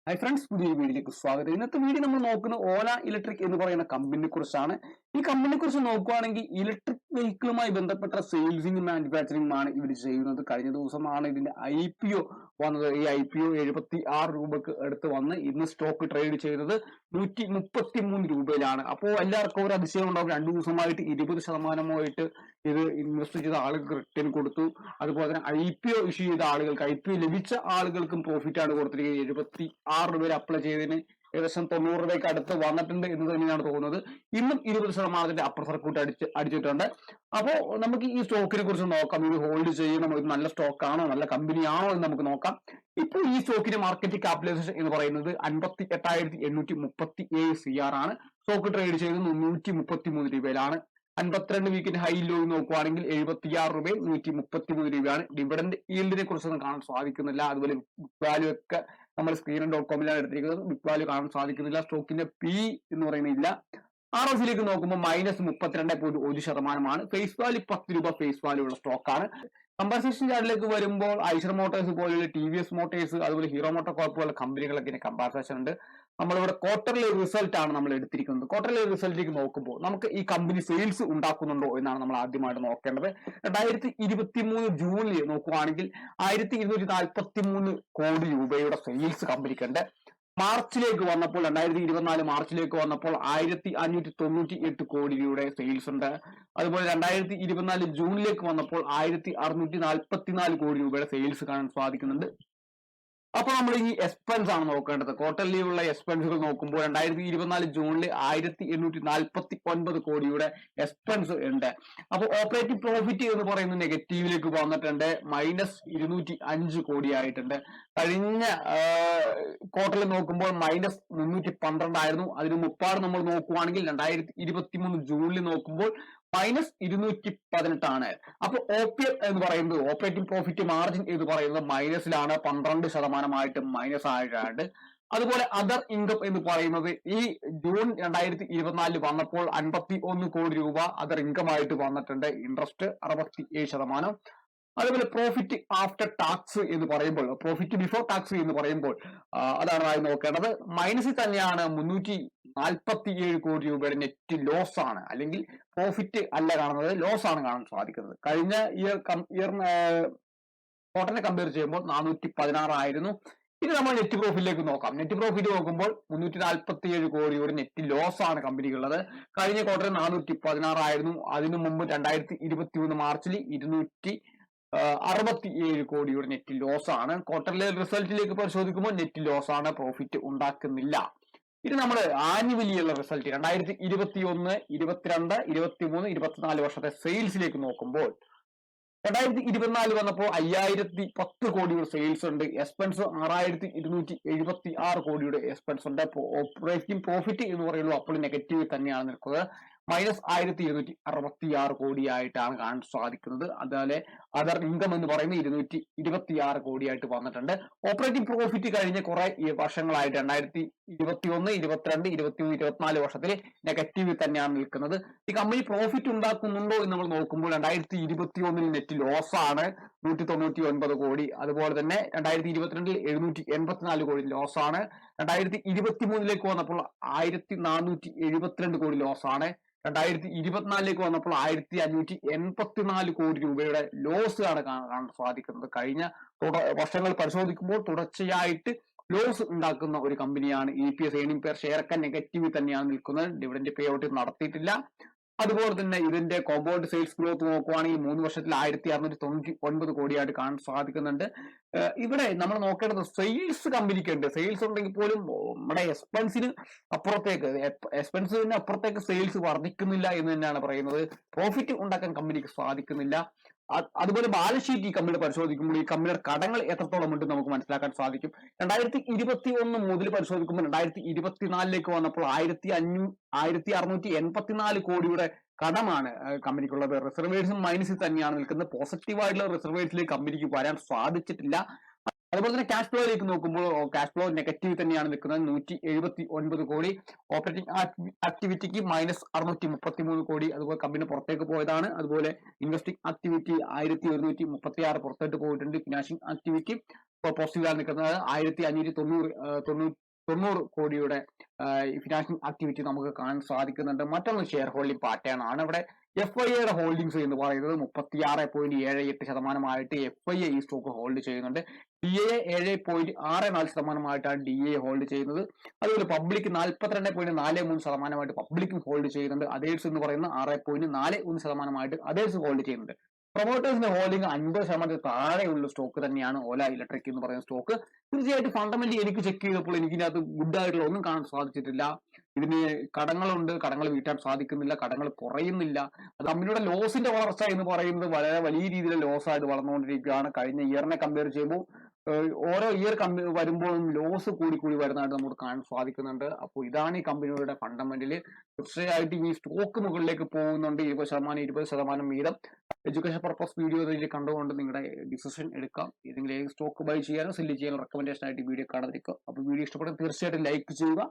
Hi friends, പുതിയ വീഡിയോയിലേക്ക് സ്വാഗതം. ഇന്നത്തെ വീഡിയോ നമ്മൾ നോക്കുന്നത് ഓല ഇലക്ട്രിക് എന്ന് പറയുന്ന കമ്പനിയെ കുറിച്ചാണ്. ഈ കമ്പനിയെ കുറിച്ച് നോക്കുകയാണെങ്കിൽ ഇലക്ട്രിക് വെഹിക്കിളുമായി ബന്ധപ്പെട്ട സെയിൽസിംഗും മാനുഫാക്ചറിംഗും ആണ് ഇവർ ചെയ്യുന്നത്. കഴിഞ്ഞ ദിവസമാണ് ഇതിന്റെ IPO വന്നത്. ഈ IPO 76 രൂപക്ക് അടുത്ത് വന്ന് ഇന്ന് സ്റ്റോക്ക് ട്രേഡ് ചെയ്തത് 133 രൂപയിലാണ്. അപ്പോൾ എല്ലാവർക്കും ഒരു അതിശയം ഉണ്ടാവും. 2 ദിവസമായിട്ട് 20% ഇത് ഇൻവെസ്റ്റ് ചെയ്ത ആളുകൾക്ക് റിട്ടേൺ കൊടുത്തു. അതുപോലെ തന്നെ IPO ഇഷ്യൂ ചെയ്ത ആളുകൾക്ക്, IPO ലഭിച്ച ആളുകൾക്കും പ്രോഫിറ്റ് ആണ് കൊടുത്തിരിക്കുന്നത്. 76 രൂപയിൽ അപ്ലൈ ചെയ്തതിന് ഏകദേശം 90 രൂപയ്ക്ക് അടുത്ത് വന്നിട്ടുണ്ട് എന്ന് തന്നെയാണ് തോന്നുന്നത്. ഇന്നും 20% അപ്പർ സർക്യൂട്ട് അടിച്ചിട്ടുണ്ട്. അപ്പോൾ നമുക്ക് ഈ സ്റ്റോക്കിനെ കുറിച്ച് നോക്കാം. ഇത് ഹോൾഡ് ചെയ്യണം, ഇത് നല്ല സ്റ്റോക്ക് ആണോ, നല്ല കമ്പനി ആണോ എന്ന് നമുക്ക് നോക്കാം. ഇപ്പോൾ ഈ സ്റ്റോക്കിന്റെ മാർക്കറ്റ് ക്യാപിറ്റലൈസേഷൻ എന്ന് പറയുന്നത് 58,837 CR ആണ്. സ്റ്റോക്ക് ട്രേഡ് ചെയ്തത് 133 രൂപയിലാണ്. 52 വീക്കിന്റെ ഹൈ ലോ നോക്കുകയാണെങ്കിൽ 76 രൂപയും 133 രൂപയാണ്. ഡിവിഡന്റ് ഈൽഡിനെ കുറിച്ചൊന്നും കാണാൻ സാധിക്കുന്നില്ല. അതുപോലെ ബുക്ക് വാല്യൂ ഒക്കെ നമ്മൾ screen.com-ലാണ് എടുത്തിരിക്കുന്നത്. ബുക്ക് വാല്യൂ കാണാൻ സാധിക്കുന്നില്ല. സ്റ്റോക്കിന്റെ P എന്ന് പറയുന്നില്ല. ROC നോക്കുമ്പോൾ -32.1%. ഫേസ് വാല്യൂ 10 രൂപ ഫേസ് വാല്യൂ ഉള്ള സ്റ്റോക്കാണ്. കമ്പാരിസൺ ചാർട്ടിലേക്ക് വരുമ്പോൾ ഐഷർ മോട്ടോഴ്സ് പോലെയുള്ള TVS മോട്ടോഴ്സ്, അതുപോലെ ഹീറോ മോട്ടോ കോർപ്പ് പോലുള്ള കമ്പനികളൊക്കെ കമ്പാരിസൺ ഉണ്ട്. നമ്മളിവിടെ ക്വാർട്ടർലി റിസൾട്ട് ആണ് നമ്മൾ എടുത്തിരിക്കുന്നത്. ക്വാർട്ടർലി റിസൾട്ടിലേക്ക് നോക്കുമ്പോൾ നമുക്ക് ഈ കമ്പനി സെയിൽസ് ഉണ്ടാക്കുന്നുണ്ടോ എന്നാണ് നമ്മൾ ആദ്യമായിട്ട് നോക്കേണ്ടത്. 2023 ജൂണിൽ നോക്കുകയാണെങ്കിൽ 1243 കോടി രൂപയുടെ സെയിൽസ് കമ്പനിക്കുണ്ട്. മാർച്ചിലേക്ക് വന്നപ്പോൾ 2024 മാർച്ചിലേക്ക് വന്നപ്പോൾ 1598 കോടി രൂപയുടെ സെയിൽസ് ഉണ്ട്. അതുപോലെ 2024 ജൂണിലേക്ക് വന്നപ്പോൾ 1644 കോടി രൂപയുടെ സെയിൽസ് കാണാൻ സാധിക്കുന്നുണ്ട്. അപ്പൊ നമ്മൾ ഈ എക്സ്പെൻസ് ആണ് നോക്കേണ്ടത്. ക്വാർട്ടർലി ഉള്ള എക്സ്പെൻസുകൾ നോക്കുമ്പോൾ 2024 ജൂണിൽ 1849 കോടിയുടെ എക്സ്പെൻസ് ഉണ്ട്. അപ്പോൾ ഓപ്പറേറ്റിംഗ് പ്രോഫിറ്റ് എന്ന് പറയുന്നത് നെഗറ്റീവിലേക്ക് വന്നിട്ടുണ്ട്. -205 കോടി ആയിട്ടുണ്ട്. കഴിഞ്ഞ ക്വാർട്ടറിൽ നോക്കുമ്പോൾ -312 ആയിരുന്നു. അതിന് മുപ്പാട് നമ്മൾ നോക്കുവാണെങ്കിൽ 2023 ജൂണിൽ നോക്കുമ്പോൾ -218 ആണ്. അപ്പൊ OPM എന്ന് പറയുന്നത്, ഓപ്പറേറ്റിംഗ് പ്രോഫിറ്റ് മാർജിൻ എന്ന് പറയുന്നത് മൈനസിലാണ്. 12% മൈനസ് ആയിട്ടുണ്ട്. അതുപോലെ അതർ ഇൻകം എന്ന് പറയുന്നത് ഈ ജൂൺ 2024 വന്നപ്പോൾ 51 കോടി രൂപ അതർ ഇൻകം ആയിട്ട് വന്നിട്ടുണ്ട്. ഇൻട്രസ്റ്റ് 67%. അതുപോലെ പ്രോഫിറ്റ് ആഫ്റ്റർ ടാക്സ് എന്ന് പറയുമ്പോൾ, പ്രോഫിറ്റ് ബിഫോർ ടാക്സ് എന്ന് പറയുമ്പോൾ അതാണ് നോക്കേണ്ടത്. മൈനസിൽ തന്നെയാണ്. 347 കോടി രൂപയുടെ നെറ്റ് ലോസ് ആണ്. അല്ലെങ്കിൽ പ്രോഫിറ്റ് അല്ല കാണുന്നത്, ലോസ് ആണ് കാണാൻ സാധിക്കുന്നത്. കഴിഞ്ഞ ക്വാർട്ടറിനെ കമ്പയർ ചെയ്യുമ്പോൾ 416 ആയിരുന്നു. ഇനി നമ്മൾ നെറ്റ് പ്രോഫിറ്റിലേക്ക് നോക്കാം. നെറ്റ് പ്രോഫിറ്റ് നോക്കുമ്പോൾ 347 കോടിയുടെ നെറ്റ് ലോസ് ആണ് കമ്പനിക്കുള്ളത്. കഴിഞ്ഞ ക്വാർട്ടറിൽ 416 ആയിരുന്നു. അതിനു മുമ്പ് 2023 മാർച്ചിൽ 267 കോടിയുടെ നെറ്റ് ലോസ് ആണ്. ക്വാർട്ടറിലെ റിസൾട്ടിലേക്ക് പരിശോധിക്കുമ്പോൾ നെറ്റ് ലോസ് ആണ്, പ്രോഫിറ്റ് ഉണ്ടാക്കുന്നില്ല. ഇത് നമ്മൾ ആനുവലിയുള്ള റിസൾട്ട് 2021, 22, 23, 24 വർഷത്തെ സെയിൽസിലേക്ക് നോക്കുമ്പോൾ 2024 വന്നപ്പോൾ 5010 കോടിയുടെ സെയിൽസ് ഉണ്ട്. എക്സ്പെൻസ് 6276 കോടിയുടെ എക്സ്പെൻസ് ഉണ്ട്. ഓപ്പറേറ്റിംഗ് പ്രോഫിറ്റ് എന്ന് പറയുന്നത് അപ്പോൾ നെഗറ്റീവ് തന്നെയാണ് നിൽക്കുന്നത്. -1266 കോടിയായിട്ടാണ് കാണാൻ സാധിക്കുന്നത്. അതുപോലെ അതർ ഇൻകം എന്ന് പറയുന്നത് 226 കോടിയായിട്ട് വന്നിട്ടുണ്ട്. ഓപ്പറേറ്റിംഗ് പ്രോഫിറ്റ് കഴിഞ്ഞ കുറെ വർഷങ്ങളായിട്ട് 2021, 22, 23, 24 വർഷത്തിൽ നെഗറ്റീവ് തന്നെയാണ് നിൽക്കുന്നത്. ഈ കമ്പനി പ്രോഫിറ്റ് ഉണ്ടാക്കുന്നുണ്ടോ എന്ന് നമ്മൾ നോക്കുമ്പോൾ 2021 നെറ്റ് ലോസ് ആണ് 199 കോടി. അതുപോലെ തന്നെ 2022 784 കോടി ലോസ് ആണ്. 2023 വന്നപ്പോൾ 1472 കോടി ലോസ് ആണ്. 2024 വന്നപ്പോൾ 1584 കോടി രൂപയുടെ ലോസ് ആണ് കാണാൻ സാധിക്കുന്നത്. കഴിഞ്ഞ വർഷങ്ങൾ പരിശോധിക്കുമ്പോൾ തുടർച്ചയായിട്ട് ലോസ് ഉണ്ടാക്കുന്ന ഒരു കമ്പനിയാണ്. EPS, ഏർണിംഗ് പെർ ഷെയർ ഒക്കെ നെഗറ്റീവ് തന്നെയാണ് നിൽക്കുന്നത്. ഡിവിഡന്റ് പേ ഔട്ട് നടത്തിയിട്ടില്ല. അതുപോലെ തന്നെ ഇതിന്റെ കോമ്പൗണ്ട് സെയിൽസ് ഗ്രോത്ത് നോക്കുവാണെങ്കിൽ 3 വർഷത്തിൽ 1699 കോടിയായിട്ട് കാണാൻ സാധിക്കുന്നുണ്ട്. ഇവിടെ നമ്മൾ നോക്കേണ്ടത് സെയിൽസ് കമ്പനിക്കുണ്ട്. സെയിൽസ് ഉണ്ടെങ്കിൽ പോലും നമ്മുടെ എക്സ്പെൻസിന് അപ്പുറത്തേക്ക് സെയിൽസ് വർദ്ധിക്കുന്നില്ല എന്ന് തന്നെയാണ് പറയുന്നത്. പ്രോഫിറ്റ് ഉണ്ടാക്കാൻ കമ്പനിക്ക് സാധിക്കുന്നില്ല. അതുപോലെ ബാലൻസ് ഷീറ്റ് ഈ കമ്പനി പരിശോധിക്കുമ്പോൾ ഈ കമ്പനിയുടെ കടങ്ങൾ എത്രത്തോളം ഉണ്ട് നമുക്ക് മനസ്സിലാക്കാൻ സാധിക്കും. 2021 മുതൽ പരിശോധിക്കുമ്പോൾ 2024 വന്നപ്പോൾ 1684 കോടിയുടെ കടമാണ് കമ്പനിക്കുള്ളത്. റിസർവേഴ്സും മൈനസിൽ തന്നെയാണ് നിൽക്കുന്നത്. പോസിറ്റീവായിട്ടുള്ള റിസർവേഴ്സിലേക്ക് കമ്പനിക്ക് വരാൻ സാധിച്ചിട്ടില്ല. അതുപോലെ തന്നെ ക്യാഷ് ഫ്ലോയിലേക്ക് നോക്കുമ്പോൾ ക്യാഷ് ഫ്ലോ നെഗറ്റീവ് തന്നെയാണ് നിൽക്കുന്നത് 179 കോടി. ഓപ്പറേറ്റിംഗ് ആക്ടിവിറ്റിക്ക് -633 കോടി. അതുപോലെ കമ്പനി പുറത്തേക്ക് പോയതാണ്. അതുപോലെ ഇൻവെസ്റ്റിംഗ് ആക്ടിവിറ്റി 1136 പുറത്തോട്ട് പോയിട്ടുണ്ട്. ഫിനാൻഷിംഗ് ആക്ടിവിറ്റി പോസിറ്റീവാണ് നിൽക്കുന്നത് 1590 കോടിയുടെ ഫിനാൻഷ്യൽ ആക്ടിവിറ്റി നമുക്ക് കാണാൻ സാധിക്കുന്നുണ്ട്. മറ്റൊന്ന് ഷെയർ ഹോൾഡിംഗ് പാറ്റേൺ ആണ്. ഇവിടെ FIAയുടെ ഹോൾഡിംഗ്സ് എന്ന് പറയുന്നത് 36.78% FIA ഈ സ്റ്റോക്ക് ഹോൾഡ് ചെയ്യുന്നുണ്ട്. DIA 7.64% DIA ഹോൾഡ് ചെയ്യുന്നത്. അതുപോലെ പബ്ലിക് 42.43% പബ്ലിക്കും ഹോൾഡ് ചെയ്യുന്നുണ്ട്. അതേഴ്സ് എന്ന് പറയുന്ന 6.41% അതേഴ്സ് ഹോൾഡ് ചെയ്യുന്നുണ്ട്. പ്രൊമോട്ടേഴ്സിന്റെ ഹോൾഡിംഗ് 50% താഴെയുള്ള സ്റ്റോക്ക് തന്നെയാണ് ഓല ഇലക്ട്രിക് എന്ന് പറയുന്ന സ്റ്റോക്ക്. തീർച്ചയായിട്ടും ഫണ്ടമെന്റലി എനിക്ക് ചെക്ക് ചെയ്തപ്പോൾ എനിക്ക് ഇതിനകത്ത് ഗുഡ് ആയിട്ടുള്ള ഒന്നും കാണാൻ സാധിച്ചിട്ടില്ല. ഇതിന് കടങ്ങളുണ്ട്, കടങ്ങൾ വീട്ടാൻ സാധിക്കുന്നില്ല, കടങ്ങൾ കുറയുന്നില്ല. അത് കമ്പനിയുടെ ലോസിന്റെ വളർച്ച എന്ന് പറയുന്നത് വളരെ വലിയ രീതിയിൽ ലോസ് ആയിട്ട് വളർന്നുകൊണ്ടിരിക്കുകയാണ്. കഴിഞ്ഞ ഇയറിനെ കമ്പയർ ചെയ്യുമ്പോൾ ഓരോ ഇയർ വരുമ്പോഴും ലോസ് കൂടി വരുന്നതായിട്ട് നമുക്ക് കാണാൻ സാധിക്കുന്നുണ്ട്. അപ്പോൾ ഇതാണ് ഈ കമ്പനിയുടെ ഫണ്ടമെന്റല്. തീർച്ചയായിട്ടും ഈ സ്റ്റോക്ക് മുകളിലേക്ക് പോകുന്നുണ്ട്. 20% വീതം എഡ്യൂക്കേഷൻ പർപ്പസ് വീഡിയോ ഇതിൽ കണ്ടുകൊണ്ട് നിങ്ങളുടെ ഡിസിഷൻ എടുക്കാം. ഏതെങ്കിലും സ്റ്റോക്ക് ബൈ ചെയ്യാനോ സെല്ല് ചെയ്യാനോ റെക്കമെൻഡേഷൻ ആയിട്ട് വീഡിയോ കാണാതിരിക്കുക. അപ്പോൾ വീഡിയോ ഇഷ്ടപ്പെടുന്ന തീർച്ചയായിട്ടും ലൈക്ക് ചെയ്യുക.